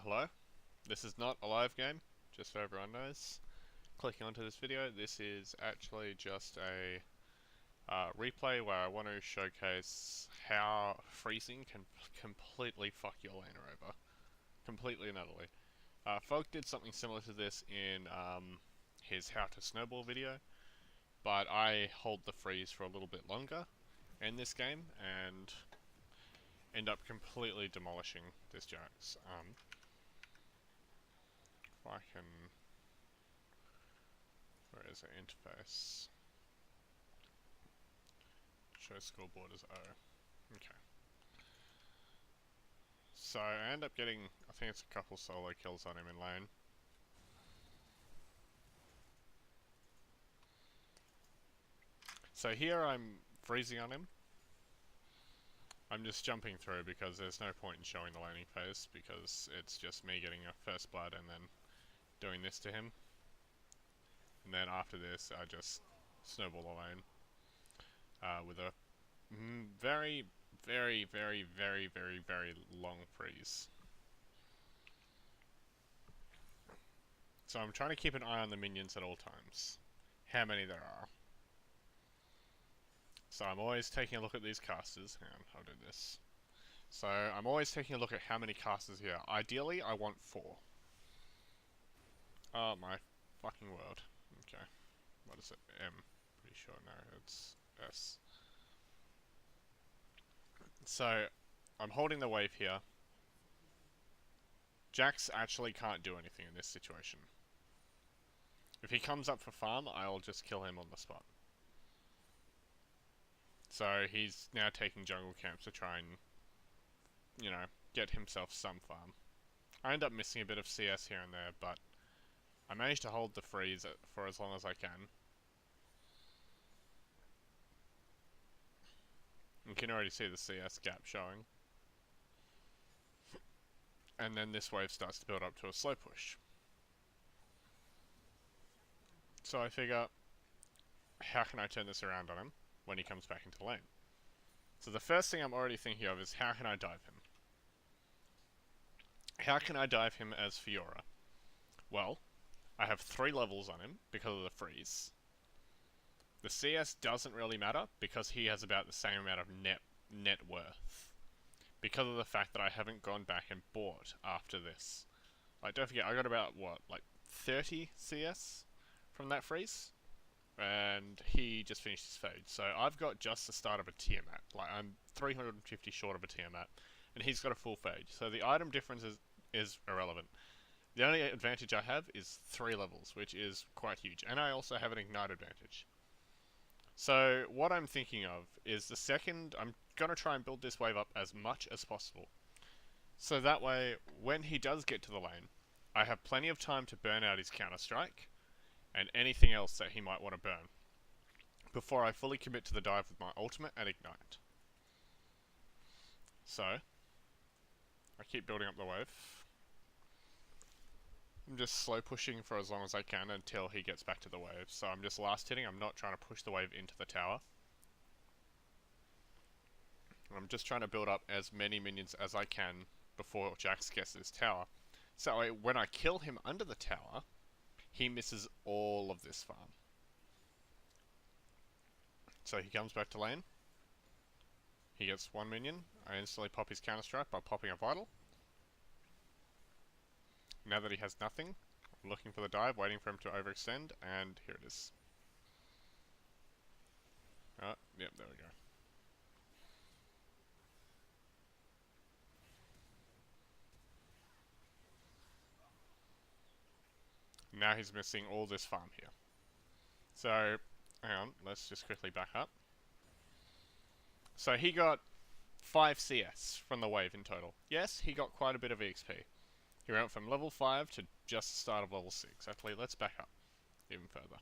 Hello. This is not a live game, just so everyone knows. Clicking onto this video, this is actually just a replay where I want to showcase how freezing can completely fuck your laner over. Completely and utterly. Folk did something similar to this in his How to Snowball video, but I hold the freeze for a little bit longer in this game and end up completely demolishing this Jax. If I can... Where is the interface? Show scoreboard as O. Okay. So I end up getting, I think it's a couple solo kills on him in lane. So here I'm freezing on him. I'm just jumping through because there's no point in showing the laning phase because it's just me getting a first blood and then doing this to him. And then after this I just snowball the lane with a very long freeze. So I'm trying to keep an eye on the minions at all times. How many there are. So I'm always taking a look at these casters. Hang on, I'll do this. So I'm always taking a look at how many casters here. Ideally, I want 4. Oh my fucking word. Okay. What is it? M. Pretty sure. No, it's S. So, I'm holding the wave here. Jax actually can't do anything in this situation. If he comes up for farm, I'll just kill him on the spot. So he's now taking jungle camps to try and, you know, get himself some farm. I end up missing a bit of CS here and there, but I managed to hold the freeze for as long as I can. You can already see the CS gap showing. And then this wave starts to build up to a slow push. So I figure, how can I turn this around on him when he comes back into lane? So the first thing I'm already thinking of is how can I dive him? How can I dive him as Fiora? Well, I have 3 levels on him because of the freeze. The CS doesn't really matter because he has about the same amount of net worth. Because of the fact that I haven't gone back and bought after this. Like, don't forget, I got about, what, like 30 CS from that freeze? And he just finished his fade. So I've got just the start of a Tiamat. Like, I'm 350 short of a Tiamat. And he's got a full fade. So the item difference is irrelevant. The only advantage I have is 3 levels, which is quite huge. And I also have an ignite advantage. So what I'm thinking of is the second, I'm going to try and build this wave up as much as possible. So that way, when he does get to the lane, I have plenty of time to burn out his counter-strike and anything else that he might want to burn before I fully commit to the dive with my ultimate and ignite. So, I keep building up the wave. I'm just slow pushing for as long as I can until he gets back to the wave. So I'm just last hitting, I'm not trying to push the wave into the tower. I'm just trying to build up as many minions as I can before Jax gets this tower. So when I kill him under the tower, he misses all of this farm. So he comes back to lane. He gets 1 minion. I instantly pop his counter strike by popping a vital. Now that he has nothing, I'm looking for the dive, waiting for him to overextend, and here it is. Yep, there we go. Now he's missing all this farm here. So, hang on, let's just quickly back up. So he got 5 CS from the wave in total. Yes, he got quite a bit of EXP. He went from level 5 to just the start of level 6. Actually, let's back up even further.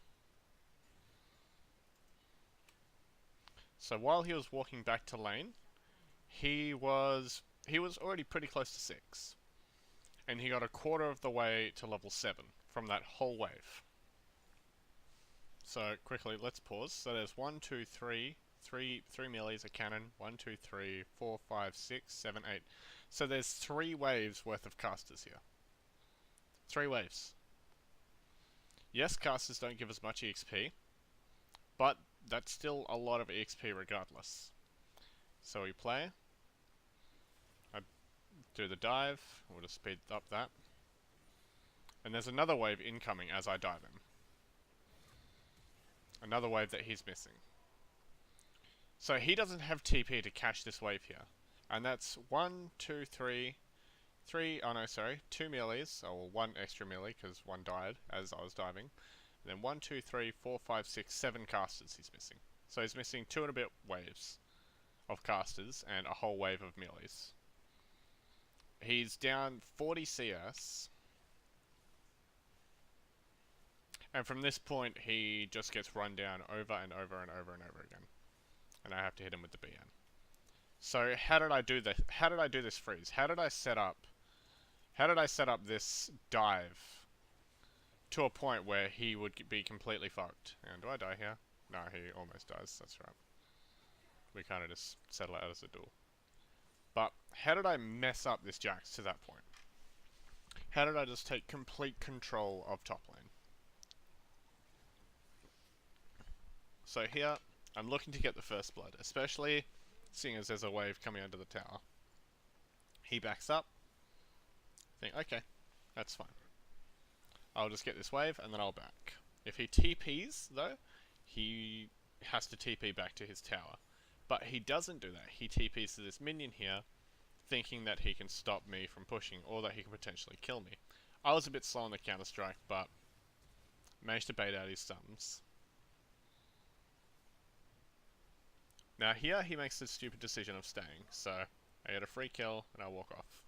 So while he was walking back to lane, he was already pretty close to 6. And he got a quarter of the way to level 7 from that whole wave. So quickly, let's pause. So there's 1, 2, 3 melees, a cannon, 1, 2, 3, 4, 5, 6, 7, 8. So there's 3 waves worth of casters here. 3 waves. Yes, casters don't give as much EXP, but that's still a lot of EXP regardless. So we play. I do the dive. We'll just speed up that. And there's another wave incoming as I dive him. Another wave that he's missing. So he doesn't have TP to catch this wave here. And that's 1, 2, 3, 2 melees, or 1 extra melee because 1 died as I was diving. And then 1, 2, 3, 4, 5, 6, 7 casters he's missing. So he's missing 2 and a bit waves of casters and a whole wave of melees. He's down 40 CS. And from this point he just gets run down over and over and over and over again. And I have to hit him with the BN. So how did I do this? How did I do this freeze? How did I set up this dive to a point where he would be completely fucked? And do I die here? No, he almost dies. That's right. We kind of just settle it out as a duel. But how did I mess up this Jax to that point? How did I just take complete control of top lane? So here, I'm looking to get the first blood, especially seeing as there's a wave coming under the tower. He backs up. Think, okay, that's fine. I'll just get this wave and then I'll back. If he TPs, though, he has to TP back to his tower. But he doesn't do that. He TPs to this minion here, thinking that he can stop me from pushing, or that he can potentially kill me. I was a bit slow on the counter-strike, but managed to bait out his stuns. Now here, he makes the stupid decision of staying, so I get a free kill, and I walk off.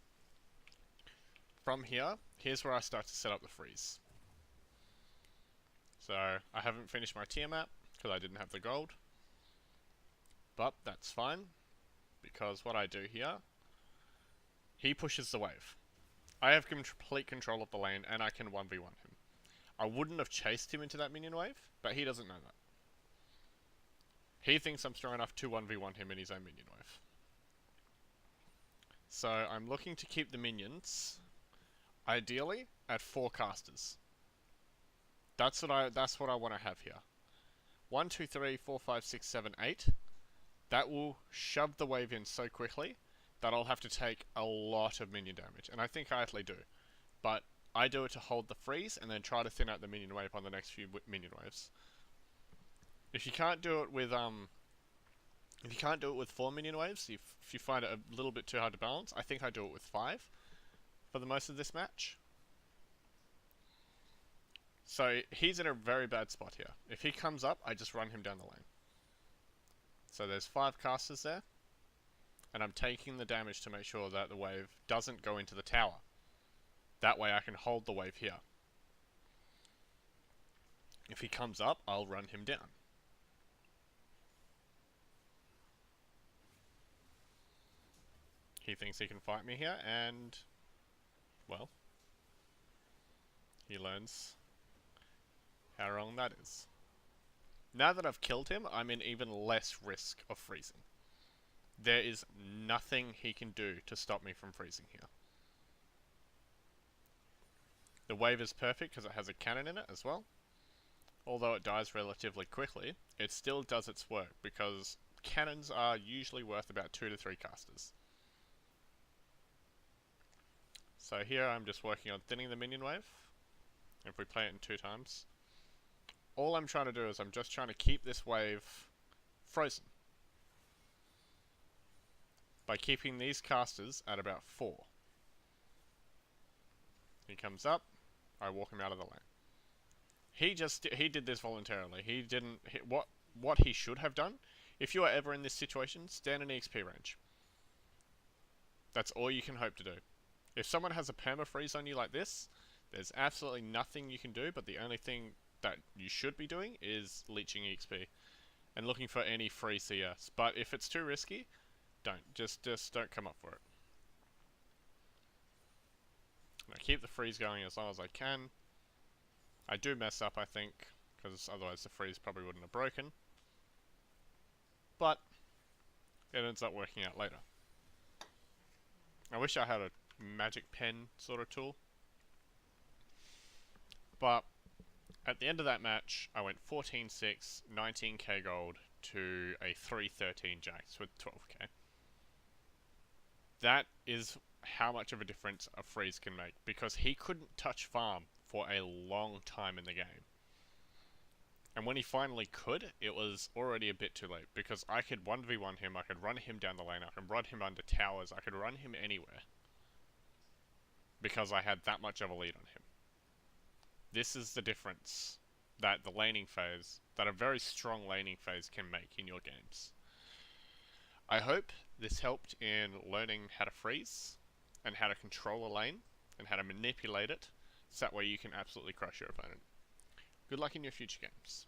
From here, here's where I start to set up the freeze. So, I haven't finished my tier map, because I didn't have the gold. But, that's fine, because what I do here, he pushes the wave. I have complete control of the lane, and I can 1v1 him. I wouldn't have chased him into that minion wave, but he doesn't know that. He thinks I'm strong enough to 1v1 him in his own minion wave. So I'm looking to keep the minions, ideally, at 4 casters. That's what I want to have here. 1, 2, 3, 4, 5, 6, 7, 8. That will shove the wave in so quickly that I'll have to take a lot of minion damage. And I think I actually do. But I do it to hold the freeze and then try to thin out the minion wave on the next few minion waves. If you can't do it with 4 minion waves, if you find it a little bit too hard to balance, I think I do it with 5 for the most of this match. So he's in a very bad spot here. If he comes up, I just run him down the lane. So there's 5 casters there, and I'm taking the damage to make sure that the wave doesn't go into the tower. That way I can hold the wave here. If he comes up, I'll run him down. He thinks he can fight me here, and, well, he learns how wrong that is. Now that I've killed him, I'm in even less risk of freezing. There is nothing he can do to stop me from freezing here. The wave is perfect because it has a cannon in it as well. Although it dies relatively quickly, it still does its work because cannons are usually worth about 2 to 3 casters. So here I'm just working on thinning the minion wave. If we play it in 2 times. All I'm trying to do is I'm just trying to keep this wave frozen. By keeping these casters at about 4. He comes up, I walk him out of the lane. He did this voluntarily. He didn't hit what he should have done. If you are ever in this situation, stand in EXP range. That's all you can hope to do. If someone has a perma-freeze on you like this, there's absolutely nothing you can do, but the only thing that you should be doing is leeching EXP and looking for any free CS. But if it's too risky, don't. Just don't come up for it. I keep the freeze going as long as I can. I do mess up, I think, because otherwise the freeze probably wouldn't have broken. But it ends up working out later. I wish I had a magic pen sort of tool. But at the end of that match, I went 14-6, 19k gold to a 313 jacks with 12k. That is how much of a difference a freeze can make, because he couldn't touch farm for a long time in the game. And when he finally could, it was already a bit too late, because I could 1v1 him, I could run him down the lane, I could run him under towers, I could run him anywhere. Because I had that much of a lead on him. This is the difference that the laning phase, that a very strong laning phase can make in your games. I hope this helped in learning how to freeze, and how to control a lane, and how to manipulate it, so that way you can absolutely crush your opponent. Good luck in your future games.